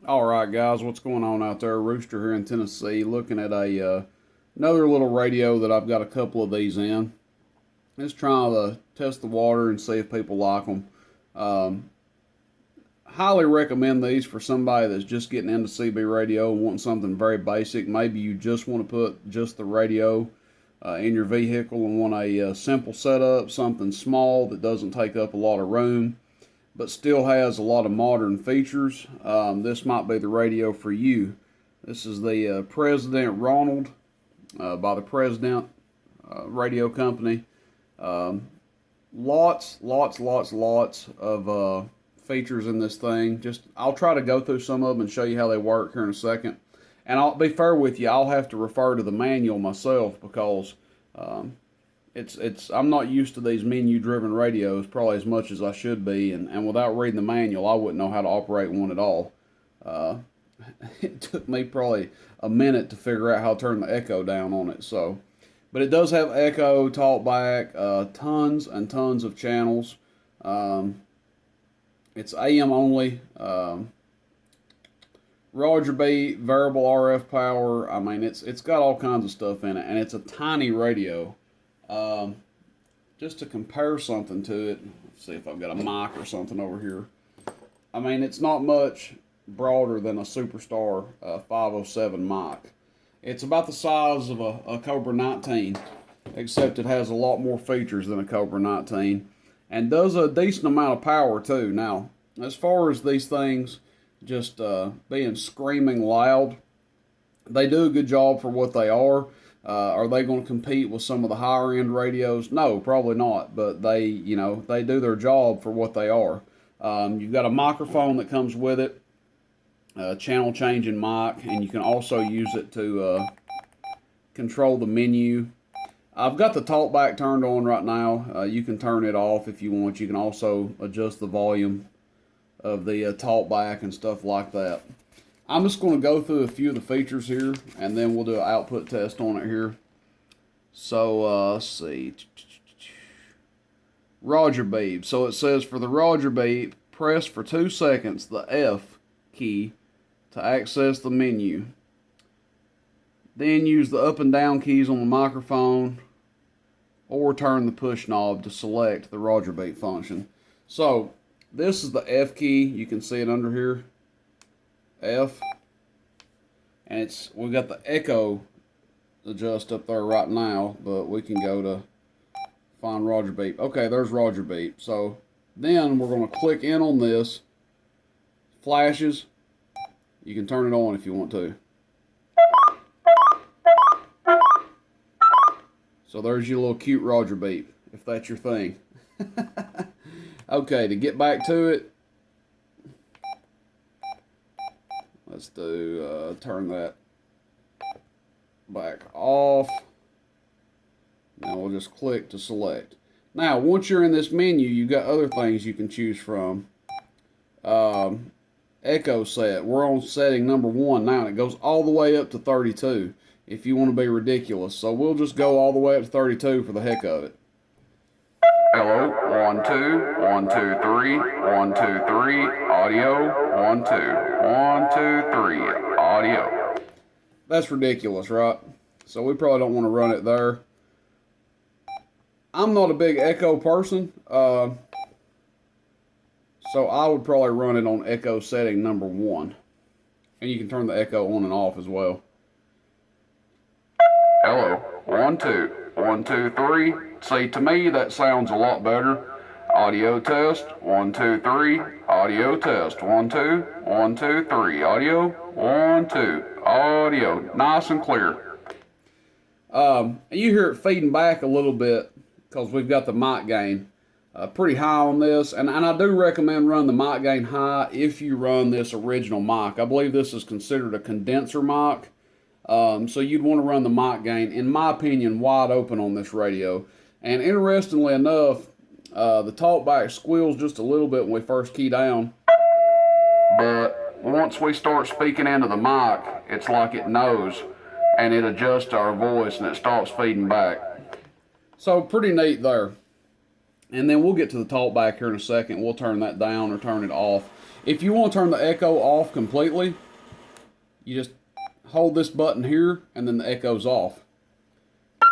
Alright guys, what's going on out there? Rooster here in Tennessee, looking at another little radio that I've got a couple of these in. Just trying to test the water and see if people like them. Highly recommend these for somebody that's just getting into CB radio and wanting something very basic. Maybe you just want to put just the radio in your vehicle and want a simple setup, something small that doesn't take up a lot of room, but still has a lot of modern features. This might be the radio for you. This is the President Ronald by the President Radio Company. Lots of features in this thing. I'll try to go through some of them and show you how they work here in a second. And I'll be fair with you, I'll have to refer to the manual myself because I'm not used to these menu-driven radios probably as much as I should be, and without reading the manual, I wouldn't know how to operate one at all. It took me probably a minute to figure out how to turn the echo down on it. But it does have echo, talkback, tons and tons of channels. It's AM only. Roger beat, variable RF power. I mean, it's got all kinds of stuff in it, and it's a tiny radio. Just to compare something to it, let's see if I've got a mic or something over here. I mean, it's not much broader than a Superstar 507 mic. It's about the size of a Cobra 19, except it has a lot more features than a Cobra 19, and does a decent amount of power too. Now, as far as these things just being screaming loud, they do a good job for what they are. Are they going to compete with some of the higher end radios? No, probably not. But they do their job for what they are. You've got a microphone that comes with it, channel changing mic, and you can also use it to control the menu. I've got the talkback turned on right now. You can turn it off if you want. You can also adjust the volume of the talkback and stuff like that. I'm just going to go through a few of the features here, and then we'll do an output test on it here. So, let's see. Roger beep. So it says for the Roger beep, press for 2 seconds the F key to access the menu. Then use the up and down keys on the microphone, or turn the push knob to select the Roger beep function. So, this is the F key. You can see it under here. F, and we've got the echo adjust up there right now, but we can go to find Roger beep. Okay, there's Roger beep. So then we're going to click in on this. Flashes. You can turn it on if you want to. So there's your little cute Roger beep, if that's your thing. Okay, to get back to it, let's turn that back off. Now we'll just click to select. Now, once you're in this menu, you've got other things you can choose from. Echo set. We're on setting number 1 now, and it goes all the way up to 32 if you want to be ridiculous. So we'll just go all the way up to 32 for the heck of it. Hello, 1 2 1 2 3 1 2 3 audio 1 2 1 2 3 audio. That's ridiculous, right? So we probably don't want to run it there. I'm not a big echo person, so I would probably run it on echo setting number 1, and you can turn the echo on and off as well. Hello, 1 2 1 2 3. See, to me, that sounds a lot better. Audio test, 1 2 3. Audio test, 1 2 1 2 3. Audio, 1 2. Audio, nice and clear. You hear it feeding back a little bit because we've got the mic gain pretty high on this, and I do recommend running the mic gain high if you run this original mic. I believe this is considered a condenser mic. So you'd want to run the mic gain, in my opinion, wide open on this radio. And interestingly enough, the talkback squeals just a little bit when we first key down, but once we start speaking into the mic, it's like it knows, and it adjusts our voice and it stops feeding back. So pretty neat there. And then we'll get to the talkback here in a second. We'll turn that down or turn it off. If you want to turn the echo off completely, you just hold this button here and then the echo's off.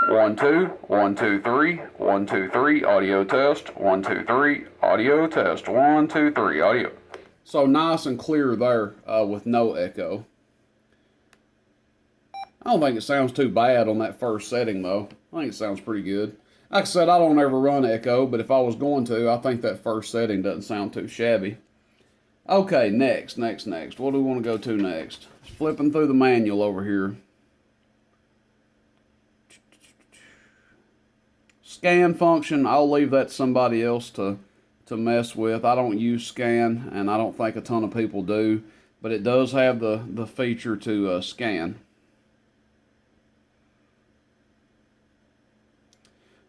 1 2 1 2 3 1 2 3 audio test 1 2 3 audio test 1 2 3 audio. So nice and clear there with no echo. I don't think it sounds too bad on that first setting though. I think it sounds pretty good. Like I said, I don't ever run echo, but if I was going to, I think that first setting doesn't sound too shabby. Okay, next. What do we want to go to next? Flipping through the manual over here. Scan function, I'll leave that to somebody else to mess with. I don't use scan, and I don't think a ton of people do, but it does have the feature to scan.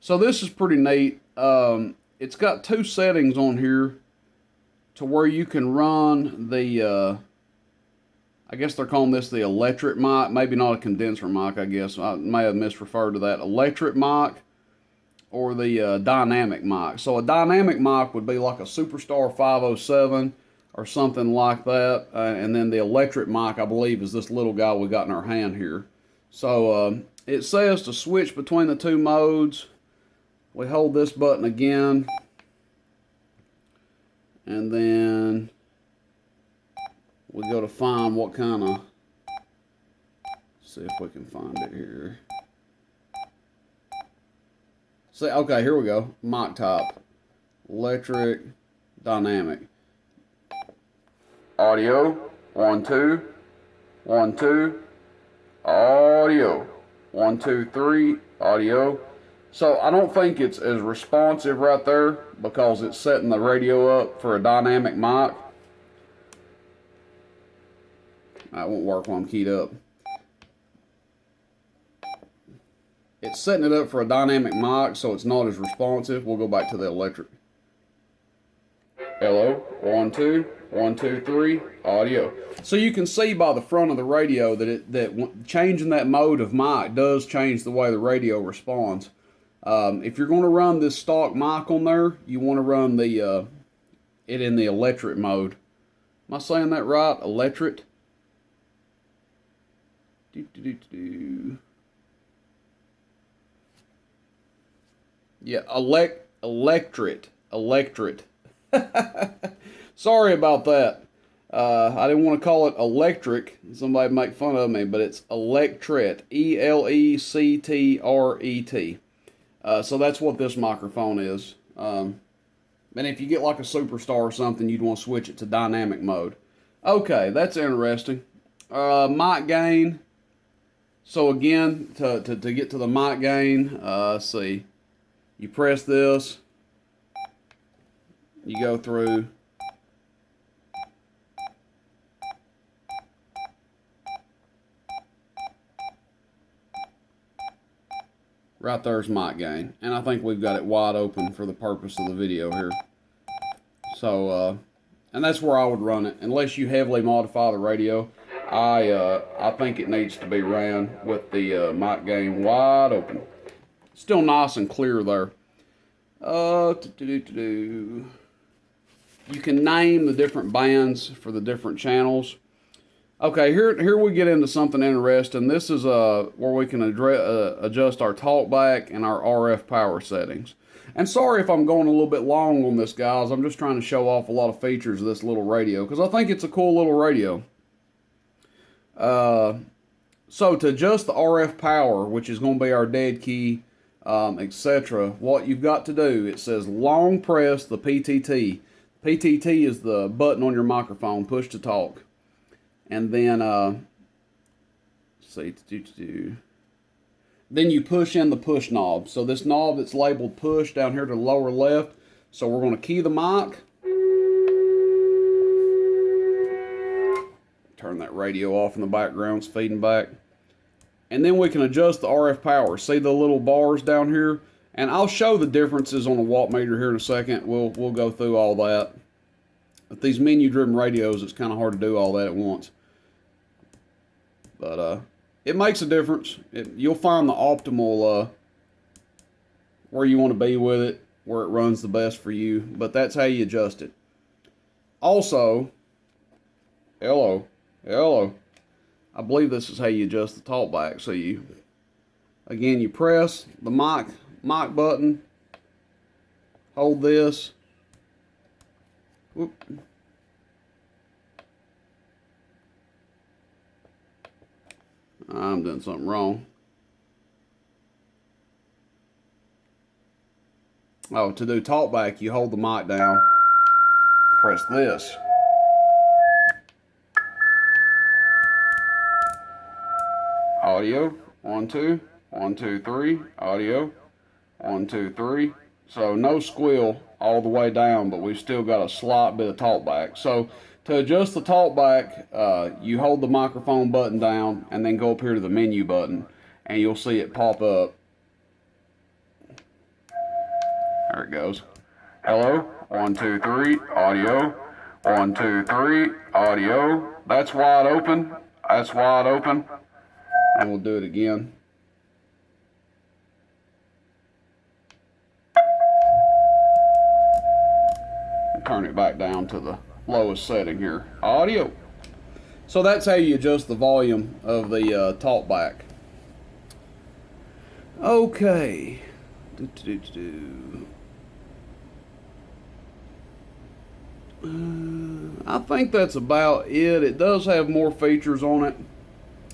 So this is pretty neat. It's got two settings on here to where you can run the, I guess they're calling this the electric mic, maybe not a condenser mic, I guess. I may have misreferred to that. Electric mic or the dynamic mic. So a dynamic mic would be like a Superstar 507 or something like that. And then the electric mic, I believe, is this little guy we got in our hand here. So it says to switch between the two modes, we hold this button again. And then we go to find what kind of, see if we can find it here. See, okay, here we go. Mic type, electric, dynamic. Audio, 1 2 1 2. Audio, 1 2 3. Audio. So I don't think it's as responsive right there because it's setting the radio up for a dynamic mic. That won't work while I'm keyed up. It's setting it up for a dynamic mic, so it's not as responsive. We'll go back to the electric. Hello, 1 2 1 2 3 audio. So you can see by the front of the radio that changing that mode of mic does change the way the radio responds. If you're going to run this stock mic on there, you want to run the it in the electric mode. Am I saying that right? Electric. Yeah, electric. Sorry about that. I didn't want to call it electric. Somebody make fun of me, but it's electret. E-L-E-C-T-R-E-T. So that's what this microphone is. And if you get like a Superstar or something, you'd want to switch it to dynamic mode. Okay, that's interesting. Mic gain. So again, to get to the mic gain, let's see. You press this. You go through. Right there's mic gain. And I think we've got it wide open for the purpose of the video here. So, and that's where I would run it. Unless you heavily modify the radio, I think it needs to be ran with the mic gain wide open. Still nice and clear there. You can name the different bands for the different channels. Okay, here we get into something interesting. This is where we can adjust our talkback and our RF power settings. And sorry if I'm going a little bit long on this, guys. I'm just trying to show off a lot of features of this little radio because I think it's a cool little radio. So to adjust the RF power, which is going to be our dead key, etc., what you've got to do, it says long press the PTT. PTT is the button on your microphone, push to talk. And then, then you push in the push knob. So this knob that's labeled push down here to the lower left. So we're going to key the mic. Turn that radio off in the background, it's feeding back. And then we can adjust the RF power. See the little bars down here? And I'll show the differences on the watt meter here in a second. We'll go through all that. With these menu-driven radios, it's kind of hard to do all that at once. But it makes a difference. You'll find the optimal where you want to be with it, where it runs the best for you. But that's how you adjust it. Also, Hello. Hello. I believe this is how you adjust the talkback. So you press the mic button, hold this. Whoop. I'm doing something wrong. Oh, to do talkback, you hold the mic down, press this. Audio, 1, 2, 1, 2, 3, audio, 1, 2, 3. So no squeal all the way down, but we've still got a slight bit of talkback. So to adjust the talkback, you hold the microphone button down and then go up here to the menu button and you'll see it pop up. There it goes. Hello, 1, 2, 3, audio, 1, 2, 3, audio. That's wide open. That's wide open. And we'll do it again. Turn it back down to the lowest setting here. Audio. So that's how you adjust the volume of the talkback. Okay. I think that's about it. It does have more features on it,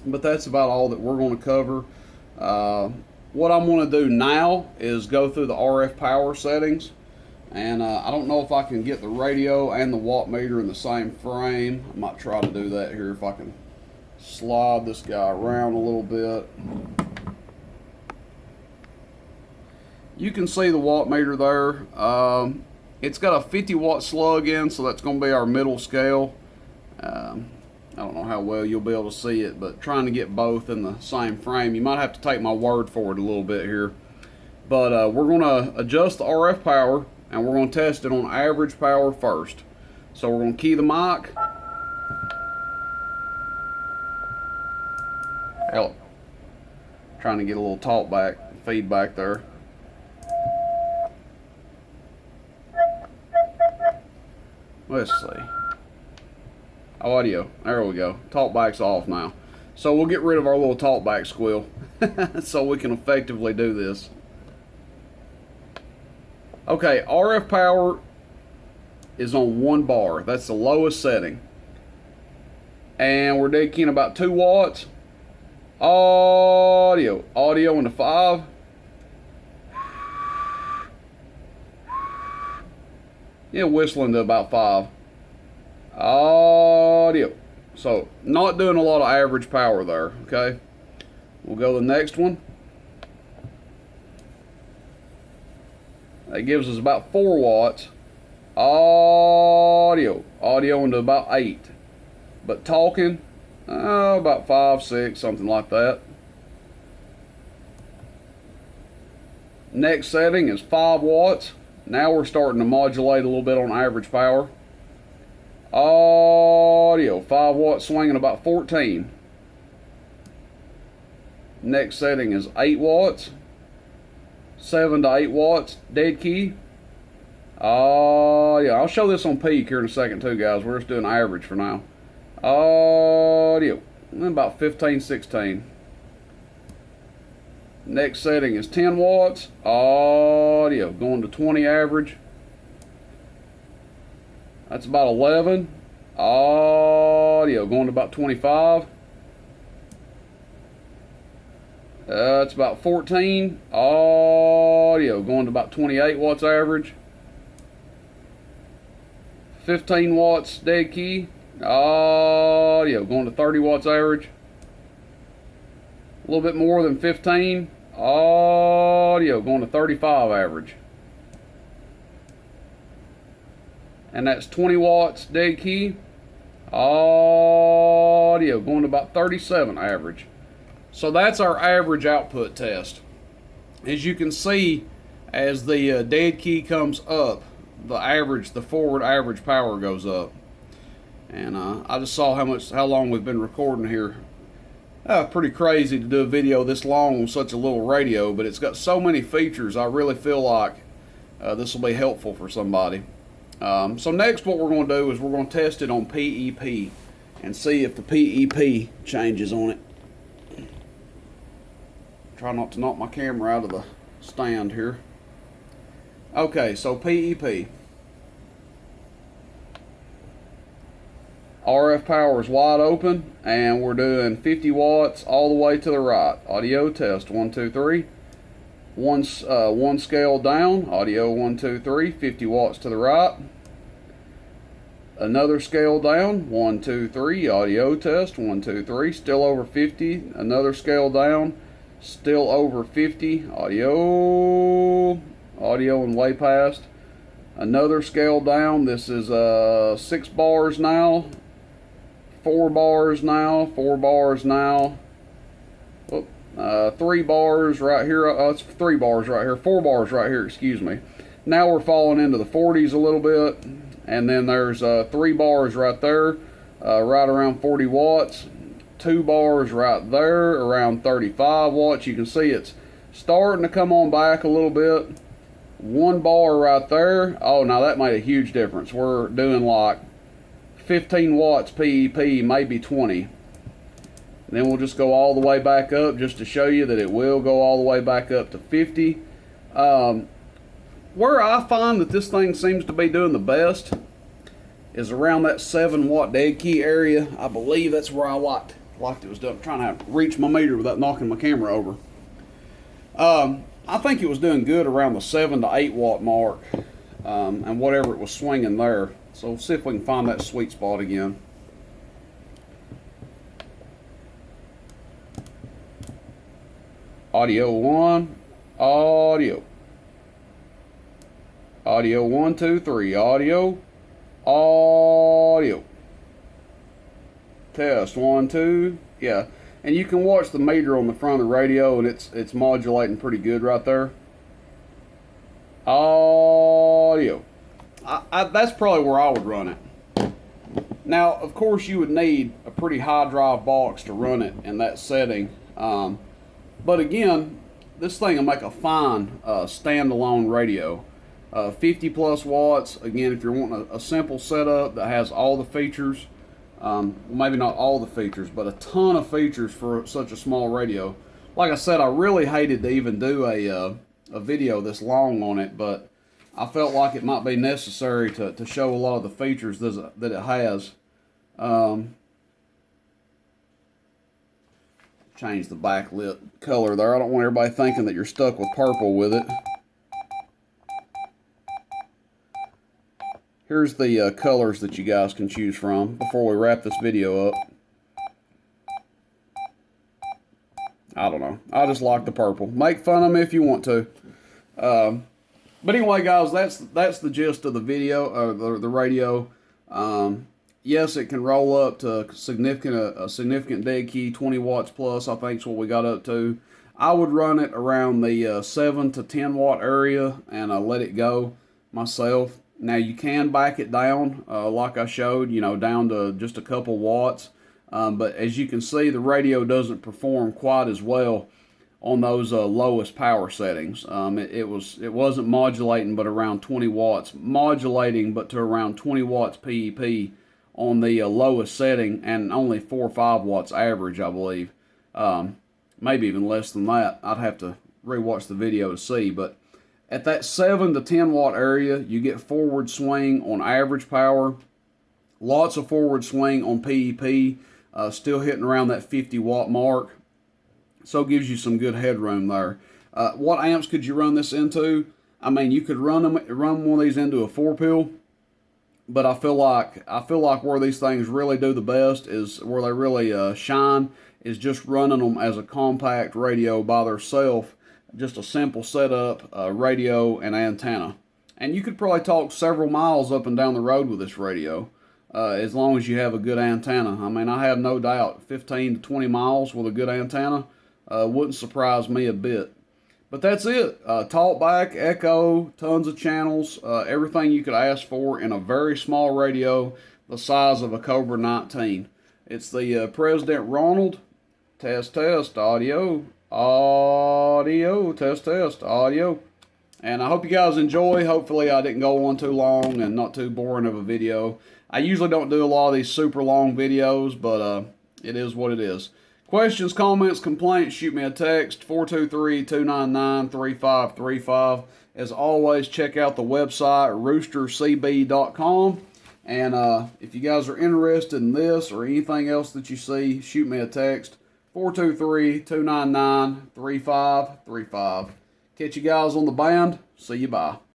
but that's about all that we're going to cover. What I'm going to do now is go through the RF power settings, and I don't know if I can get the radio and the watt meter in the same frame. I might try to do that here if I can slide this guy around a little bit. You can see the watt meter there. It's got a 50 watt slug in, so that's going to be our middle scale. I don't know how well you'll be able to see it, but trying to get both in the same frame. You might have to take my word for it a little bit here. But we're going to adjust the RF power, and we're going to test it on average power first. So we're going to key the mic. Help. Trying to get a little talkback feedback there. Let's see. Audio. There we go. Talkback's off now. So we'll get rid of our little talkback squeal so we can effectively do this. Okay, RF power is on 1 bar. That's the lowest setting. And we're dead keying about 2 watts. Audio. Audio into 5. Yeah, whistling to about 5. Audio. So, not doing a lot of average power there, okay? We'll go to the next one. That gives us about 4 watts. Audio. Audio into about 8. But talking, about 5, 6, something like that. Next setting is 5 watts. Now we're starting to modulate a little bit on average power. Audio, 5 watts swinging about 14. Next setting is 8 watts. 7 to 8 watts, dead key. Yeah, I'll show this on peak here in a second too, guys. We're just doing average for now. Audio, about 15, 16. Next setting is 10 watts. Audio, going to 20 average. That's about 11. Audio, going to about 25. That's about 14. Audio, going to about 28 watts average. 15 watts dead key. Audio, going to 30 watts average. A little bit more than 15. Audio, going to 35 average. And that's 20 watts dead key. Audio, going to about 37 average. So that's our average output test. As you can see, as the dead key comes up, the forward average power goes up. And I just saw how long we've been recording here. Pretty crazy to do a video this long on such a little radio, but it's got so many features. I really feel like this will be helpful for somebody. So next what we're going to do is we're going to test it on PEP. and see if the PEP changes on it. Try not to knock my camera out of the stand here. Okay, so PEP. RF power is wide open, and we're doing 50 watts all the way to the right. Audio test, 1, 2, 3. One scale down, audio 1, 2, 3, 50 watts to the right. Another scale down, 1, 2, 3, audio test, 1, 2, 3, still over 50. Another scale down, still over 50. Audio and way past. Another scale down, this is 6 bars now. 4 bars now, 4 bars now. 3 bars right here. It's 3 bars right here. 4 bars right here, excuse me. Now we're falling into the 40s a little bit. And then there's 3 bars right there, right around 40 watts. 2 bars right there, around 35 watts. You can see it's starting to come on back a little bit. 1 bar right there. Oh, now that made a huge difference. We're doing like 15 watts PEP, maybe 20. And then we'll just go all the way back up just to show you that it will go all the way back up to 50. Where I find that this thing seems to be doing the best is around that 7 watt dead key area. I believe that's where I liked it was done. I'm trying to reach my meter without knocking my camera over. I think it was doing good around the 7 to 8 watt mark, and whatever it was swinging there. So we'll see if we can find that sweet spot again. Audio 1, audio. Audio 1, 2, 3, audio, audio. Test 1, 2, yeah. And you can watch the meter on the front of the radio, and it's modulating pretty good right there. Audio. That's probably where I would run it. Now, of course, you would need a pretty high drive box to run it in that setting. But again, this thing will make a fine standalone radio. 50 plus watts. Again, if you're wanting a simple setup that has all the features, maybe not all the features, but a ton of features for such a small radio. Like I said, I really hated to even do a video this long on it, but I felt like it might be necessary to show a lot of the features that it has. Change the backlit color there. I don't want everybody thinking that you're stuck with purple with it. Here's the colors that you guys can choose from before we wrap this video up. I don't know. I just like the purple. Make fun of me if you want to. But anyway, guys, that's the gist of the video, the radio. Yes, it can roll up to a significant dead key, 20 watts plus, I think is what we got up to. I would run it around the 7 to 10 watt area and let it go myself. Now, you can back it down, like I showed, down to just a couple watts. But as you can see, the radio doesn't perform quite as well on those lowest power settings. It wasn't modulating but around 20 watts. Modulating but to around 20 watts PEP on the lowest setting, and only 4 or 5 watts average, I believe. Maybe even less than that. I'd have to rewatch the video to see, but at that 7 to 10 watt area, you get forward swing on average power, lots of forward swing on PEP, still hitting around that 50 watt mark, so it gives you some good headroom there. What amps could you run this into? I mean, you could run one of these into a 4-pill, but I feel like where these things really do the best is where they really shine is just running them as a compact radio by themselves. Just a simple setup, radio and antenna. And you could probably talk several miles up and down the road with this radio, as long as you have a good antenna. I mean, I have no doubt 15 to 20 miles with a good antenna wouldn't surprise me a bit. But that's it. Talkback, echo, tons of channels, everything you could ask for in a very small radio the size of a Cobra 19. It's the President Ronald. Test, audio. Audio, test, audio. And I hope you guys enjoy. Hopefully I didn't go on too long and not too boring of a video. I usually don't do a lot of these super long videos, but it is what it is. Questions, comments, complaints, shoot me a text, 423-299-3535. As always, check out the website, roostercb.com. And if you guys are interested in this or anything else that you see, shoot me a text, 423-299-3535. Catch you guys on the band. See you, bye.